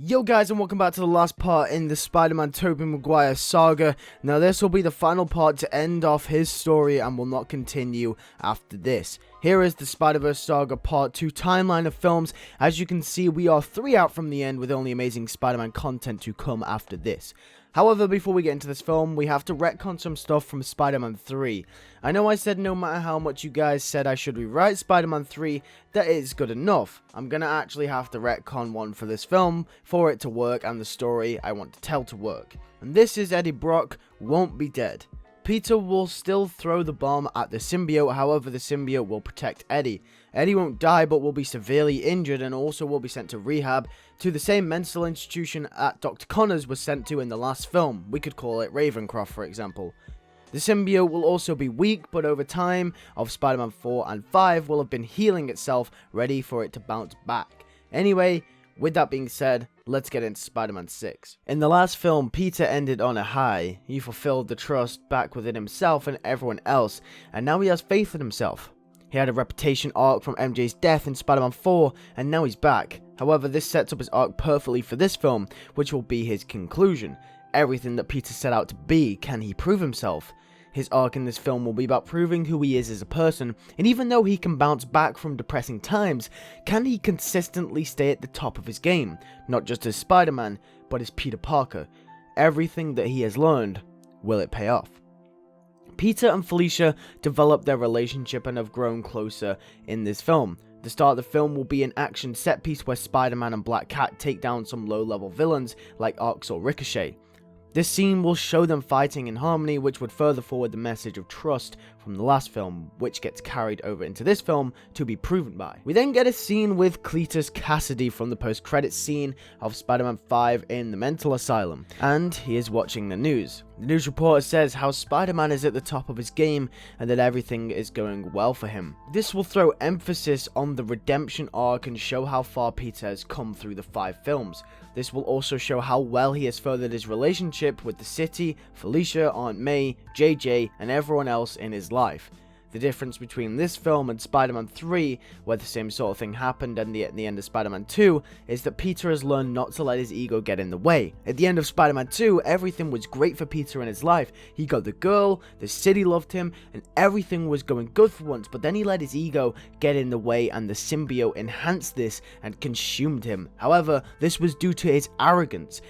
Yo guys, and welcome back to the last part in the Spider-Man Tobey Maguire saga. Now this will be the final part to end off his story and will not continue after this. Here is the Spider-Verse Saga Part 2 timeline of films. As you can see, we are 3 out from the end with only Amazing Spider-Man content to come after this. However, before we get into this film, we have to retcon some stuff from Spider-Man 3. I know I said no matter how much you guys said I should rewrite Spider-Man 3, that is good enough. I'm gonna actually have to retcon one for this film, for it to work and the story I want to tell to work. And this is Eddie Brock won't be dead. Peter will still throw the bomb at the symbiote, however the symbiote will protect Eddie. Eddie won't die but will be severely injured and also will be sent to rehab to the same mental institution that Dr. Connors was sent to in the last film. We could call it Ravencroft, for example. The symbiote will also be weak, but over time of Spider-Man 4 and 5 will have been healing itself, ready for it to bounce back. Anyway, with that being said, let's get into Spider-Man 6. In the last film, Peter ended on a high. He fulfilled the trust back within himself and everyone else, and now he has faith in himself. He had a reputation arc from MJ's death in Spider-Man 4, and now he's back. However, this sets up his arc perfectly for this film, which will be his conclusion. Everything that Peter set out to be, can he prove himself? His arc in this film will be about proving who he is as a person, and even though he can bounce back from depressing times, can he consistently stay at the top of his game? Not just as Spider-Man, but as Peter Parker. Everything that he has learned, will it pay off? Peter and Felicia develop their relationship and have grown closer in this film. The start of the film will be an action set piece where Spider-Man and Black Cat take down some low-level villains like Arcs or Ricochet. This scene will show them fighting in harmony, which would further forward the message of trust from the last film, which gets carried over into this film to be proven by. We then get a scene with Cletus Cassidy from the post-credits scene of Spider-Man 5 in the mental asylum, and he is watching the news. The news reporter says how Spider-Man is at the top of his game and that everything is going well for him. This will throw emphasis on the redemption arc and show how far Peter has come through the 5 films. This will also show how well he has furthered his relationship with the city, Felicia, Aunt May, JJ, and everyone else in his life. The difference between this film and Spider-Man 3, where the same sort of thing happened at the end of Spider-Man 2, is that Peter has learned not to let his ego get in the way. At the end of Spider-Man 2, everything was great for Peter in his life. He got the girl, the city loved him, and everything was going good for once, but then he let his ego get in the way and the symbiote enhanced this and consumed him. However, this was due to his arrogance.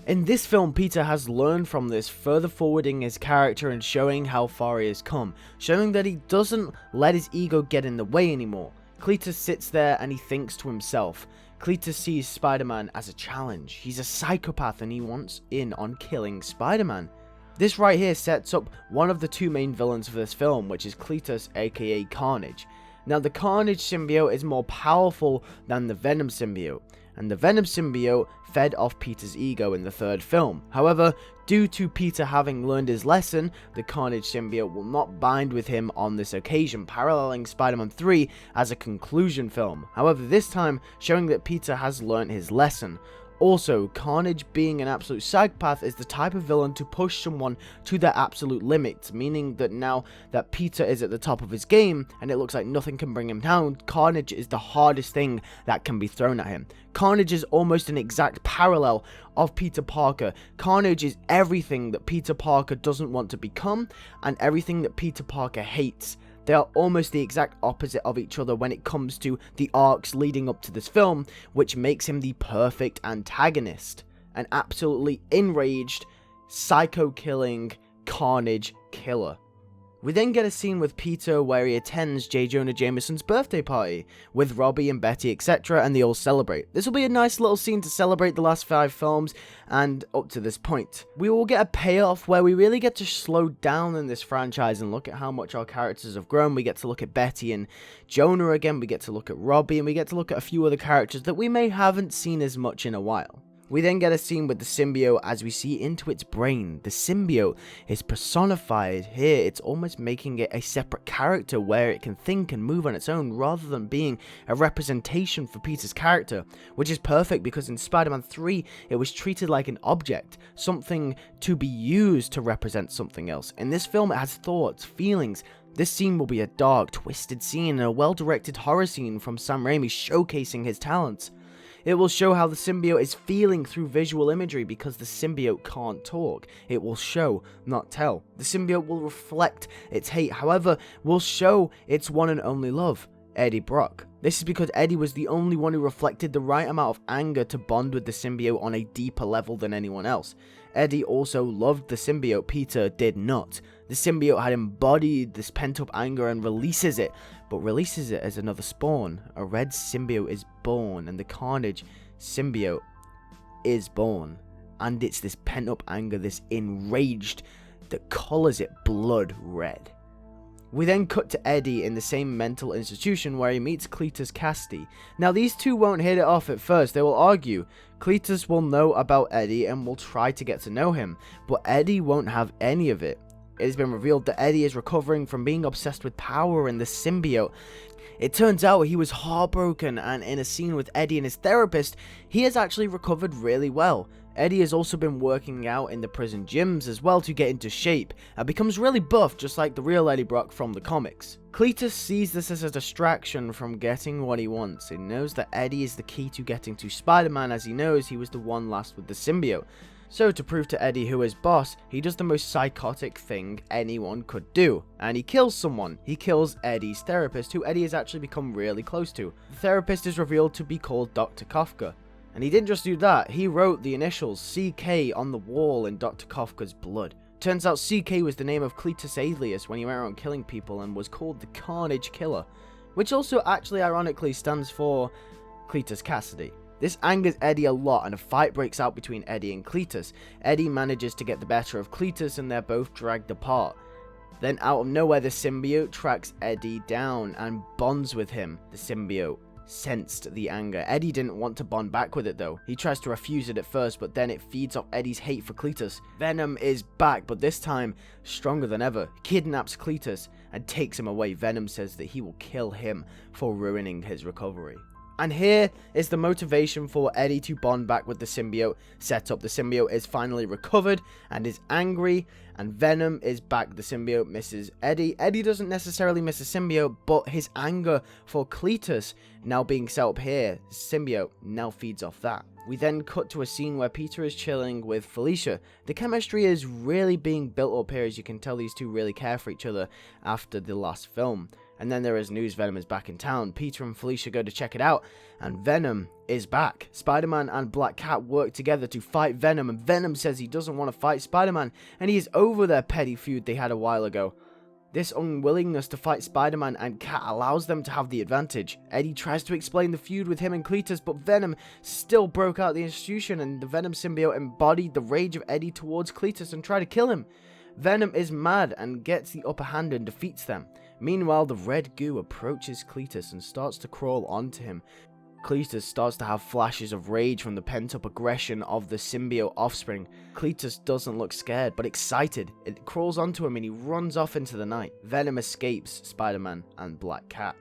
In this film, Peter has learned from this, further forwarding his character and showing how far he has come, showing that he doesn't let his ego get in the way anymore. Cletus sits there and he thinks to himself. Cletus sees Spider-Man as a challenge. He's a psychopath and he wants in on killing Spider-Man. This right here sets up one of the 2 main villains for this film, which is Cletus Aka Carnage. Now the Carnage symbiote is more powerful than the Venom symbiote, and the Venom symbiote fed off Peter's ego in the 3rd film. However, due to Peter having learned his lesson, the Carnage symbiote will not bind with him on this occasion, paralleling Spider-Man 3 as a conclusion film. However, this time showing that Peter has learned his lesson. Also, Carnage being an absolute psychopath is the type of villain to push someone to their absolute limits, meaning that now that Peter is at the top of his game and it looks like nothing can bring him down, Carnage is the hardest thing that can be thrown at him. Carnage is almost an exact parallel of Peter Parker. Carnage is everything that Peter Parker doesn't want to become and everything that Peter Parker hates. They are almost the exact opposite of each other when it comes to the arcs leading up to this film, which makes him the perfect antagonist. An absolutely enraged, psycho-killing Carnage killer. We then get a scene with Peter where he attends J. Jonah Jameson's birthday party with Robbie and Betty, etc., and they all celebrate. This will be a nice little scene to celebrate the last 5 films and up to this point. We will get a payoff where we really get to slow down in this franchise and look at how much our characters have grown. We get to look at Betty and Jonah again, we get to look at Robbie, and we get to look at a few other characters that we may haven't seen as much in a while. We then get a scene with the symbiote as we see into its brain. The symbiote is personified here. It's almost making it a separate character where it can think and move on its own rather than being a representation for Peter's character, which is perfect because in Spider-Man 3 it was treated like an object, something to be used to represent something else. In this film it has thoughts, feelings. This scene will be a dark, twisted scene and a well-directed horror scene from Sam Raimi showcasing his talents. It will show how the symbiote is feeling through visual imagery because the symbiote can't talk. It will show, not tell. The symbiote will reflect its hate, however, will show its one and only love, Eddie Brock. This is because Eddie was the only one who reflected the right amount of anger to bond with the symbiote on a deeper level than anyone else. Eddie also loved the symbiote, Peter did not. The symbiote had embodied this pent-up anger and releases it, but releases it as another spawn. A red symbiote is born, and the Carnage symbiote is born. And it's this pent-up anger, this enraged, that colors it blood red. We then cut to Eddie in the same mental institution where he meets Cletus Aka. Now these two won't hit it off at first, they will argue. Cletus will know about Eddie and will try to get to know him, but Eddie won't have any of it. It has been revealed that Eddie is recovering from being obsessed with power and the symbiote. It turns out he was heartbroken, and in a scene with Eddie and his therapist, he has actually recovered really well. Eddie has also been working out in the prison gyms as well to get into shape, and becomes really buff just like the real Eddie Brock from the comics. Cletus sees this as a distraction from getting what he wants. He knows that Eddie is the key to getting to Spider-Man, as he knows he was the one last with the symbiote. So to prove to Eddie who is boss, he does the most psychotic thing anyone could do, and he kills someone. He kills Eddie's therapist, who Eddie has actually become really close to. The therapist is revealed to be called Dr. Kafka. And he didn't just do that, he wrote the initials CK on the wall in Dr. Kafka's blood. Turns out CK was the name of Cletus' alias when he went around killing people and was called the Carnage Killer, which also actually ironically stands for Cletus Cassidy. This angers Eddie a lot, and a fight breaks out between Eddie and Cletus. Eddie manages to get the better of Cletus and they're both dragged apart. Then out of nowhere the symbiote tracks Eddie down and bonds with him. The symbiote sensed the anger. Eddie didn't want to bond back with it though. He tries to refuse it at first, but then it feeds off Eddie's hate for Cletus. Venom is back, but this time stronger than ever. He kidnaps Cletus and takes him away. Venom says that he will kill him for ruining his recovery. And here is the motivation for Eddie to bond back with the symbiote set up. The symbiote is finally recovered and is angry, and Venom is back. The symbiote misses Eddie. Eddie doesn't necessarily miss the symbiote, but his anger for Cletus now being set up here, symbiote now feeds off that. We then cut to a scene where Peter is chilling with Felicia. The chemistry is really being built up here, as you can tell these two really care for each other after the last film. And then there is news Venom is back in town. Peter and Felicia go to check it out, and Venom is back. Spider-Man and Black Cat work together to fight Venom, and Venom says he doesn't want to fight Spider-Man, and he is over their petty feud they had a while ago. This unwillingness to fight Spider-Man and Cat allows them to have the advantage. Eddie tries to explain the feud with him and Cletus, but Venom still broke out the institution, and the Venom symbiote embodied the rage of Eddie towards Cletus and tried to kill him. Venom is mad and gets the upper hand and defeats them. Meanwhile, the red goo approaches Cletus and starts to crawl onto him. Cletus starts to have flashes of rage from the pent-up aggression of the symbiote offspring. Cletus doesn't look scared, but excited. It crawls onto him and he runs off into the night. Venom escapes Spider-Man and Black Cat.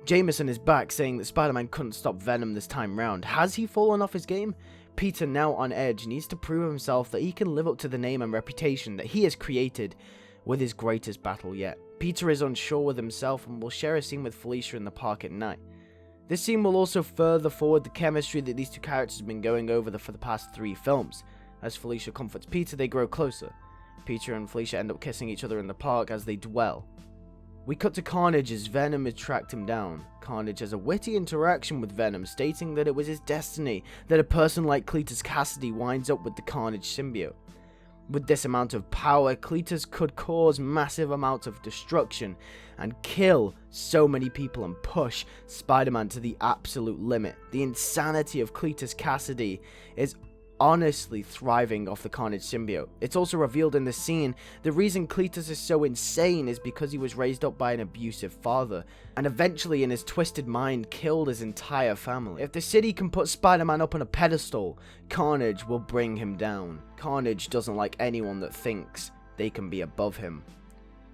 Jameson is back, saying that Spider-Man couldn't stop Venom this time round. Has he fallen off his game? Peter, now on edge, needs to prove himself that he can live up to the name and reputation that he has created with his greatest battle yet. Peter is unsure with himself and will share a scene with Felicia in the park at night. This scene will also further forward the chemistry that these two characters have been going over for the past 3 films. As Felicia comforts Peter, they grow closer. Peter and Felicia end up kissing each other in the park as they dwell. We cut to Carnage as Venom has tracked him down. Carnage has a witty interaction with Venom, stating that it was his destiny that a person like Cletus Cassidy winds up with the Carnage symbiote. With this amount of power, Cletus could cause massive amounts of destruction and kill so many people and push Spider-Man to the absolute limit. The insanity of Cletus Cassidy is honestly thriving off the Carnage symbiote. It's also revealed in this scene the reason Cletus is so insane is because he was raised up by an abusive father, and eventually in his twisted mind killed his entire family. If the city can put Spider-Man up on a pedestal, Carnage will bring him down. Carnage doesn't like anyone that thinks they can be above him,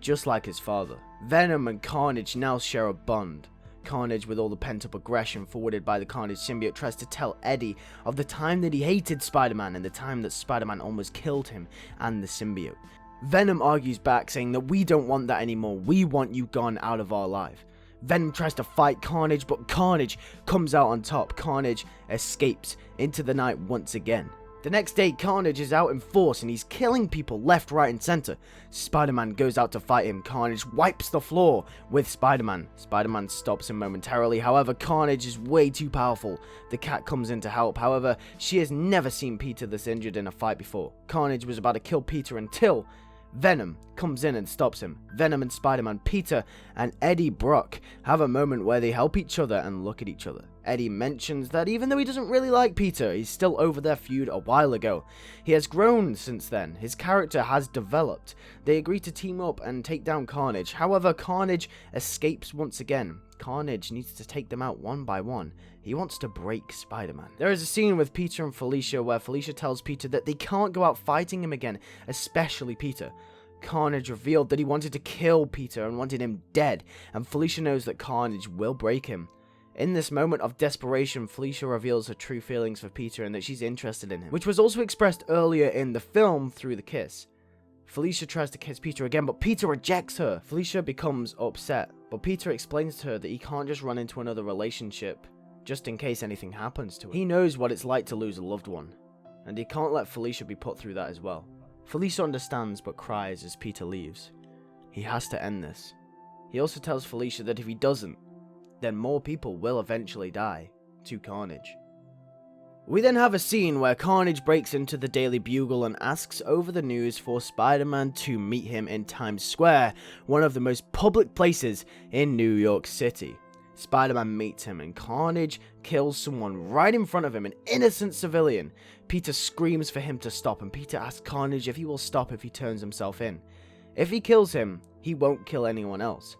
just like his father. Venom and Carnage now share a bond. Carnage, with all the pent-up aggression forwarded by the Carnage symbiote, tries to tell Eddie of the time that he hated Spider-Man and the time that Spider-Man almost killed him and the symbiote. Venom argues back, saying that we don't want that anymore, we want you gone out of our life. Venom tries to fight Carnage, but Carnage comes out on top. Carnage escapes into the night once again. The next day, Carnage is out in force and he's killing people left, right and center. Spider-Man goes out to fight him. Carnage wipes the floor with Spider-Man. Spider-Man stops him momentarily. However, Carnage is way too powerful. The cat comes in to help. However, she has never seen Peter this injured in a fight before. Carnage was about to kill Peter until Venom comes in and stops him. Venom and Spider-Man, Peter and Eddie Brock have a moment where they help each other and look at each other. Eddie mentions that even though he doesn't really like Peter, he's still over their feud a while ago. He has grown since then. His character has developed. They agree to team up and take down Carnage. However, Carnage escapes once again. Carnage needs to take them out one by one. He wants to break Spider-Man. There is a scene with Peter and Felicia where Felicia tells Peter that they can't go out fighting him again, especially Peter. Carnage revealed that he wanted to kill Peter and wanted him dead, and Felicia knows that Carnage will break him. In this moment of desperation, Felicia reveals her true feelings for Peter and that she's interested in him, which was also expressed earlier in the film through the kiss. Felicia tries to kiss Peter again, but Peter rejects her. Felicia becomes upset, but Peter explains to her that he can't just run into another relationship just in case anything happens to him. He knows what it's like to lose a loved one, and he can't let Felicia be put through that as well. Felicia understands but cries as Peter leaves. He has to end this. He also tells Felicia that if he doesn't, then more people will eventually die to Carnage. We then have a scene where Carnage breaks into the Daily Bugle and asks over the news for Spider-Man to meet him in Times Square, one of the most public places in New York City. Spider-Man meets him and Carnage kills someone right in front of him, an innocent civilian. Peter screams for him to stop and Peter asks Carnage if he will stop if he turns himself in. If he kills him, he won't kill anyone else.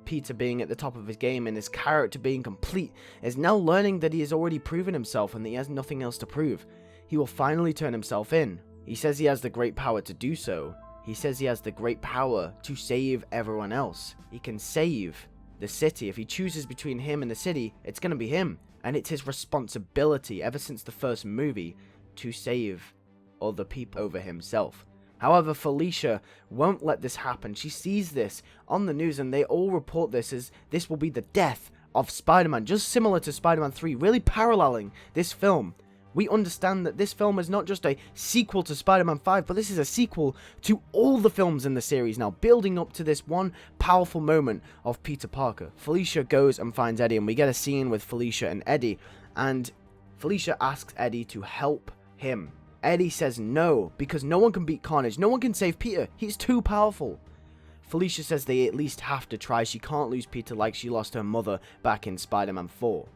Peter, being at the top of his game and his character being complete, is now learning that he has already proven himself and that he has nothing else to prove. He will finally turn himself in. He says he has the great power to do so. He says he has the great power to save everyone else. He can save the city. If he chooses between him and the city, it's going to be him. And it's his responsibility, ever since the first movie, to save other people over himself. However, Felicia won't let this happen. She sees this on the news and they all report this as this will be the death of Spider-Man, just similar to Spider-Man 3, really paralleling this film. We understand that this film is not just a sequel to Spider-Man 5, but this is a sequel to all the films in the series now, building up to this one powerful moment of Peter Parker. Felicia goes and finds Eddie, and we get a scene with Felicia and Eddie, and Felicia asks Eddie to help him. Eddie says no, because no one can beat Carnage, no one can save Peter, he's too powerful. Felicia says they at least have to try, she can't lose Peter like she lost her mother back in Spider-Man 4.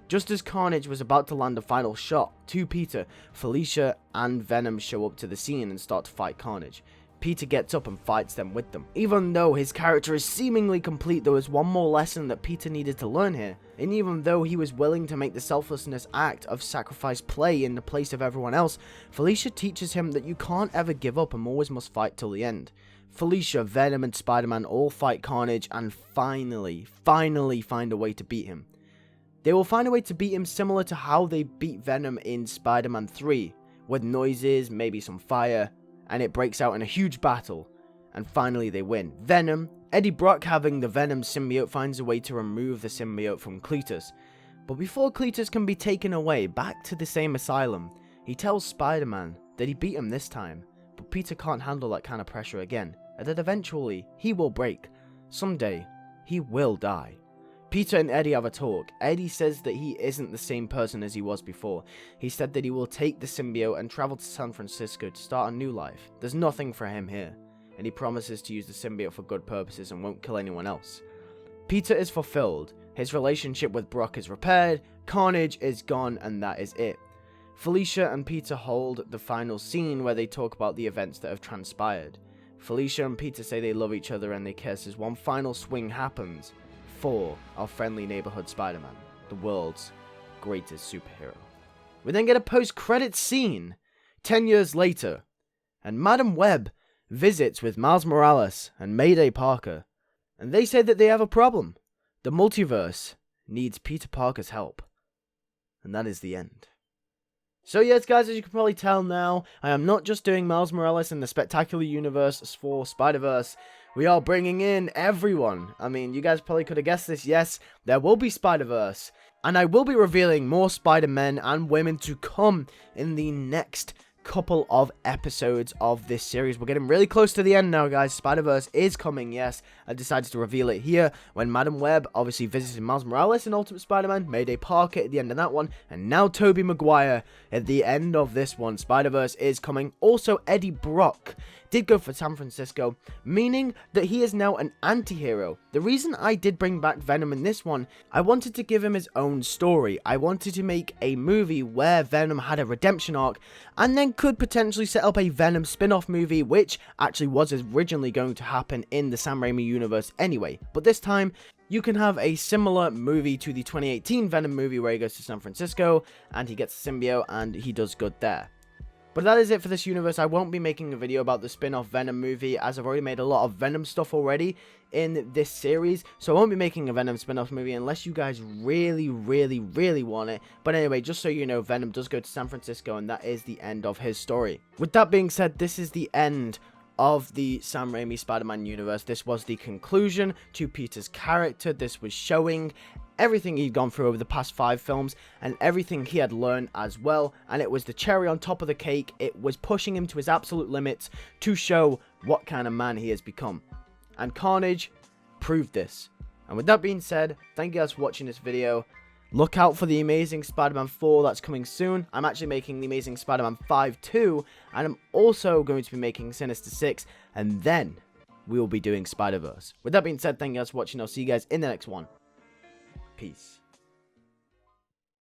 Just as Carnage was about to land a final shot to Peter, Felicia and Venom show up to the scene and start to fight Carnage. Peter gets up and fights them with them. Even though his character is seemingly complete, there was one more lesson that Peter needed to learn here. And even though he was willing to make the selflessness act of sacrifice play in the place of everyone else, Felicia teaches him that you can't ever give up and always must fight till the end. Felicia, Venom and Spider-Man all fight Carnage and finally find a way to beat him. They will find a way to beat him similar to how they beat Venom in Spider-Man 3, with noises, maybe some fire, and it breaks out in a huge battle, and finally they win. Venom, Eddie Brock having the Venom symbiote, finds a way to remove the symbiote from Cletus, but before Cletus can be taken away back to the same asylum, he tells Spider-Man that he beat him this time, but Peter can't handle that kind of pressure again, and that eventually he will break. Someday, he will die. Peter and Eddie have a talk. Eddie says that he isn't the same person as he was before. He said that he will take the symbiote and travel to San Francisco to start a new life. There's nothing for him here, and he promises to use the symbiote for good purposes and won't kill anyone else. Peter is fulfilled. His relationship with Brock is repaired, Carnage is gone, and that is it. Felicia and Peter hold the final scene where they talk about the events that have transpired. Felicia and Peter say they love each other and they kiss as one final swing happens for our friendly neighborhood Spider-Man, the world's greatest superhero. We then get a post-credits scene 10 years later, and Madam Web visits with Miles Morales and Mayday Parker, and they say that they have a problem. The multiverse needs Peter Parker's help, and that is the end. So yes guys, as you can probably tell now, I am not just doing Miles Morales in the Spectacular Universe for Spider-Verse. we are bringing in everyone. I mean, you guys probably could have guessed this. Yes, there will be Spider-Verse. And I will be revealing more Spider-Men and women to come in the next couple of episodes of this series. We're getting really close to the end now, guys. Spider-Verse is coming, yes. I decided to reveal it here when Madam Web obviously visited Miles Morales in Ultimate Spider-Man, Mayday Parker at the end of that one, and now Tobey Maguire at the end of this one. Spider-Verse is coming. Also, Eddie Brock did go for San Francisco, meaning that he is now an anti-hero. The reason I did bring back Venom in this one, I wanted to give him his own story. I wanted to make a movie where Venom had a redemption arc, and then could potentially set up a Venom spin-off movie, which actually was originally going to happen in the Sam Raimi universe anyway. But this time, you can have a similar movie to the 2018 Venom movie where he goes to San Francisco, and he gets a symbiote, and he does good there. But that is it for this universe. I won't be making a video about the spin-off Venom movie, as I've already made a lot of Venom stuff already in this series. So I won't be making a Venom spin-off movie unless you guys really want it. But anyway, just so you know, Venom does go to San Francisco, and that is the end of his story. With that being said, this is the end of the Sam Raimi Spider-Man universe. This was the conclusion to Peter's character. This was showing everything he'd gone through over the past 5 films and everything he had learned as well, and it was the cherry on top of the cake. It was pushing him to his absolute limits to show what kind of man he has become, and Carnage proved this. And with that being said, thank you guys for watching this video. Look out for the Amazing Spider-Man 4 that's coming soon. I'm actually making the Amazing Spider-Man 5 too, and I'm also going to be making Sinister 6, and then we will be doing Spider-Verse. With that being said, thank you guys for watching. I'll see you guys in the next one. Peace.